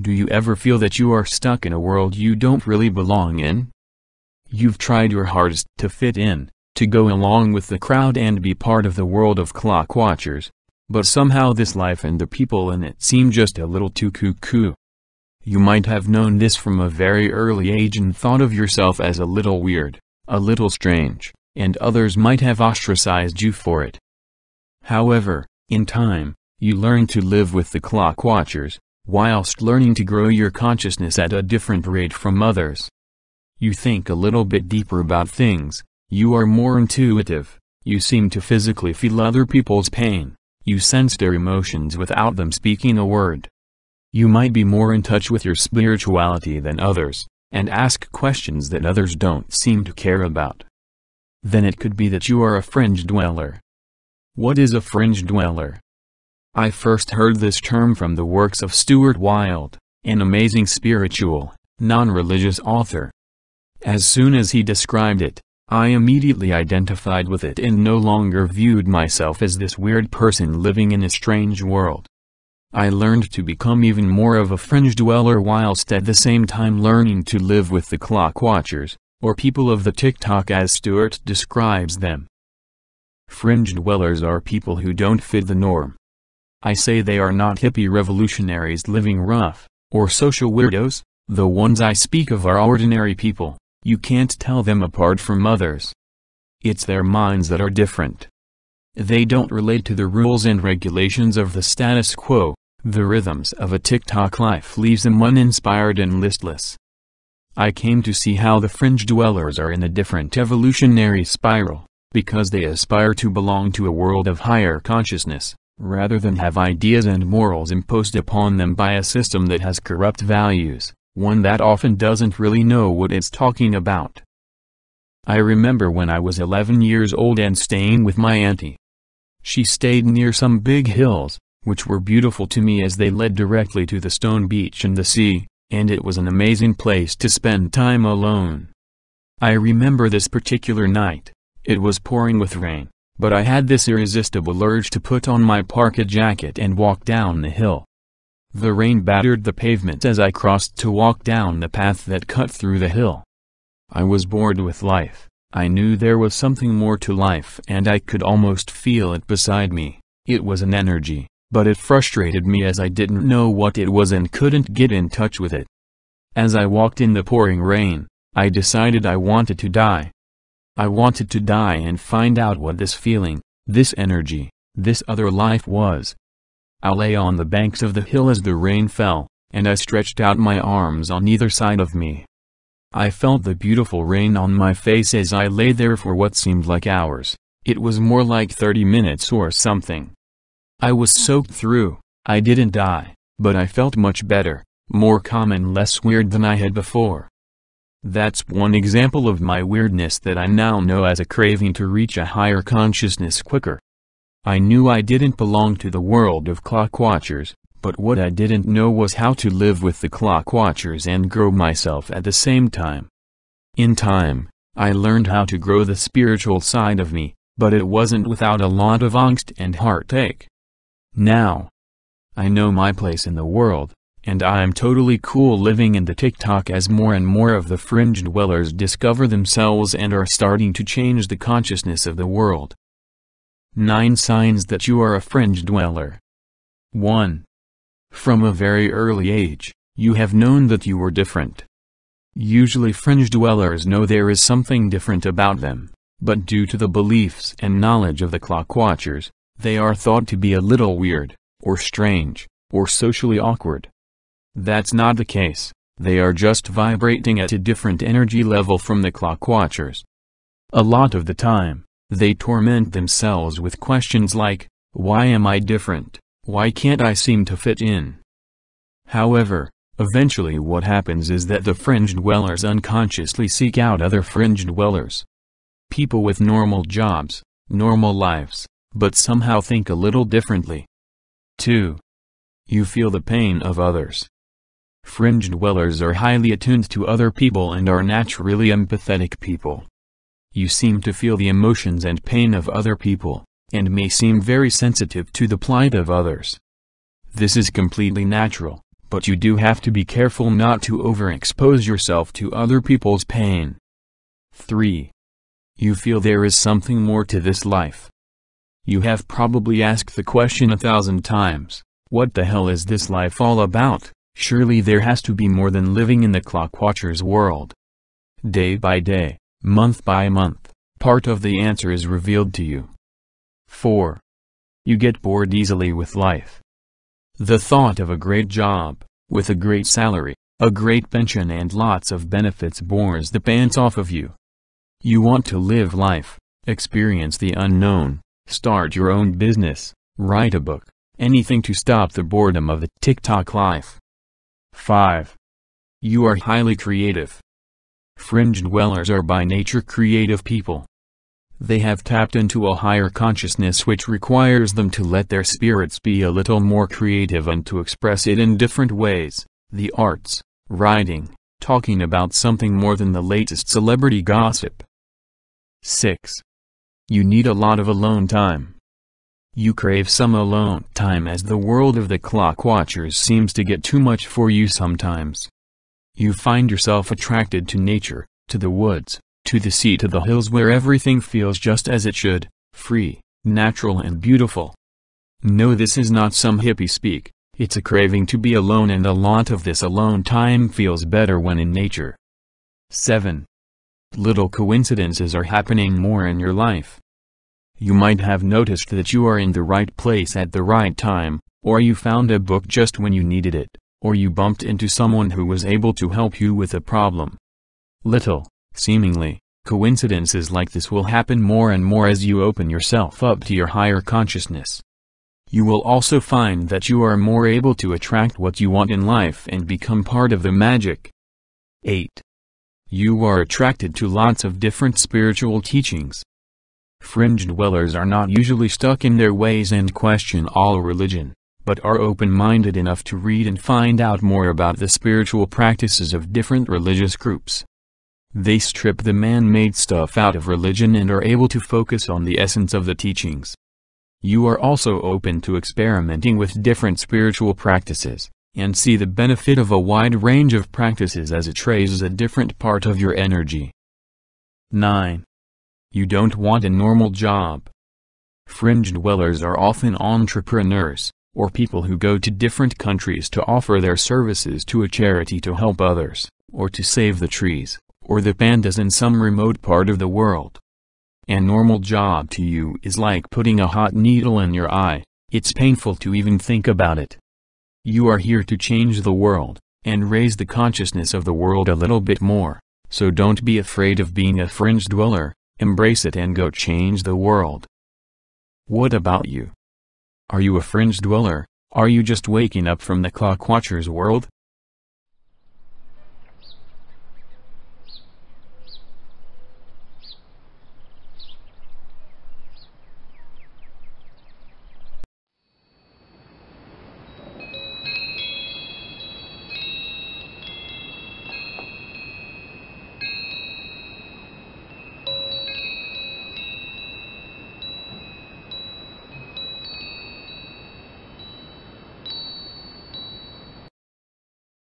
Do you ever feel that you are stuck in a world you don't really belong in? You've tried your hardest to fit in, to go along with the crowd and be part of the world of clock watchers, but somehow this life and the people in it seem just a little too cuckoo. You might have known this from a very early age and thought of yourself as a little weird, a little strange, and others might have ostracized you for it. However, in time, you learn to live with the clock watchers, whilst learning to grow your consciousness at a different rate from others. You think a little bit deeper about things, you are more intuitive, you seem to physically feel other people's pain, you sense their emotions without them speaking a word. You might be more in touch with your spirituality than others, and ask questions that others don't seem to care about. Then it could be that you are a fringe dweller. What is a fringe dweller? I first heard this term from the works of Stuart Wilde, an amazing spiritual, non-religious author. As soon as he described it, I immediately identified with it and no longer viewed myself as this weird person living in a strange world. I learned to become even more of a fringe dweller whilst at the same time learning to live with the clock watchers, or people of the TikTok as Stuart describes them. Fringe dwellers are people who don't fit the norm. I say they are not hippie revolutionaries living rough, or social weirdos. The ones I speak of are ordinary people. You can't tell them apart from others. It's their minds that are different. They don't relate to the rules and regulations of the status quo. The rhythms of a TikTok life leaves them uninspired and listless. I came to see how the fringe dwellers are in a different evolutionary spiral, because they aspire to belong to a world of higher consciousness, rather than have ideas and morals imposed upon them by a system that has corrupt values, one that often doesn't really know what it's talking about. I remember when I was 11 years old and staying with my auntie. She stayed near some big hills, which were beautiful to me as they led directly to the stone beach and the sea, and it was an amazing place to spend time alone. I remember this particular night. It was pouring with rain, but I had this irresistible urge to put on my parka jacket and walk down the hill. The rain battered the pavement as I crossed to walk down the path that cut through the hill. I was bored with life. I knew there was something more to life and I could almost feel it beside me. It was an energy, but it frustrated me as I didn't know what it was and couldn't get in touch with it. As I walked in the pouring rain, I decided I wanted to die. I wanted to die and find out what this feeling, this energy, this other life was. I lay on the banks of the hill as the rain fell, and I stretched out my arms on either side of me. I felt the beautiful rain on my face as I lay there for what seemed like hours. It was more like 30 minutes or something. I was soaked through. I didn't die, but I felt much better, more calm and less weird than I had before. That's one example of my weirdness that I now know as a craving to reach a higher consciousness quicker. I knew I didn't belong to the world of clock watchers, but what I didn't know was how to live with the clock watchers and grow myself at the same time. In time, I learned how to grow the spiritual side of me, but it wasn't without a lot of angst and heartache. Now, I know my place in the world, and I'm totally cool living in the TikTok as more and more of the fringe dwellers discover themselves and are starting to change the consciousness of the world. 9 signs that you are a fringe dweller. 1. From a very early age, you have known that you were different. Usually fringe dwellers know there is something different about them, but due to the beliefs and knowledge of the clock watchers, they are thought to be a little weird, or strange, or socially awkward. That's not the case. They are just vibrating at a different energy level from the clock watchers. A lot of the time, they torment themselves with questions like, why am I different? Why can't I seem to fit in? However, eventually what happens is that the fringe dwellers unconsciously seek out other fringe dwellers. People with normal jobs, normal lives, but somehow think a little differently. 2. You feel the pain of others. Fringe dwellers are highly attuned to other people and are naturally empathetic people. You seem to feel the emotions and pain of other people, and may seem very sensitive to the plight of others. This is completely natural, but you do have to be careful not to overexpose yourself to other people's pain. 3. You feel there is something more to this life. You have probably asked the question 1,000 times, what the hell is this life all about? Surely there has to be more than living in the Clockwatcher's world. Day by day, month by month, part of the answer is revealed to you. 4. You get bored easily with life. The thought of a great job, with a great salary, a great pension and lots of benefits bores the pants off of you. You want to live life, experience the unknown, start your own business, write a book, anything to stop the boredom of the TikTok life. 5. You are highly creative. Fringe dwellers are by nature creative people. They have tapped into a higher consciousness which requires them to let their spirits be a little more creative and to express it in different ways, the arts, writing, talking about something more than the latest celebrity gossip. 6. You need a lot of alone time. You crave some alone time as the world of the Clockwatchers seems to get too much for you sometimes. You find yourself attracted to nature, to the woods, to the sea, to the hills where everything feels just as it should, free, natural and beautiful. No, this is not some hippie speak, it's a craving to be alone, and a lot of this alone time feels better when in nature. 7. Little coincidences are happening more in your life. You might have noticed that you are in the right place at the right time, or you found a book just when you needed it, or you bumped into someone who was able to help you with a problem. Little, seemingly, coincidences like this will happen more and more as you open yourself up to your higher consciousness. You will also find that you are more able to attract what you want in life and become part of the magic. 8. You are attracted to lots of different spiritual teachings. Fringe dwellers are not usually stuck in their ways and question all religion, but are open-minded enough to read and find out more about the spiritual practices of different religious groups. They strip the man-made stuff out of religion and are able to focus on the essence of the teachings. You are also open to experimenting with different spiritual practices, and see the benefit of a wide range of practices as it raises a different part of your energy. 9. You don't want a normal job. Fringe dwellers are often entrepreneurs, or people who go to different countries to offer their services to a charity to help others, or to save the trees, or the pandas in some remote part of the world. A normal job to you is like putting a hot needle in your eye, it's painful to even think about it. You are here to change the world, and raise the consciousness of the world a little bit more, so don't be afraid of being a fringe dweller, embrace it and go change the world. What about you? Are you a fringe dweller? Are you just waking up from the Clockwatcher's world?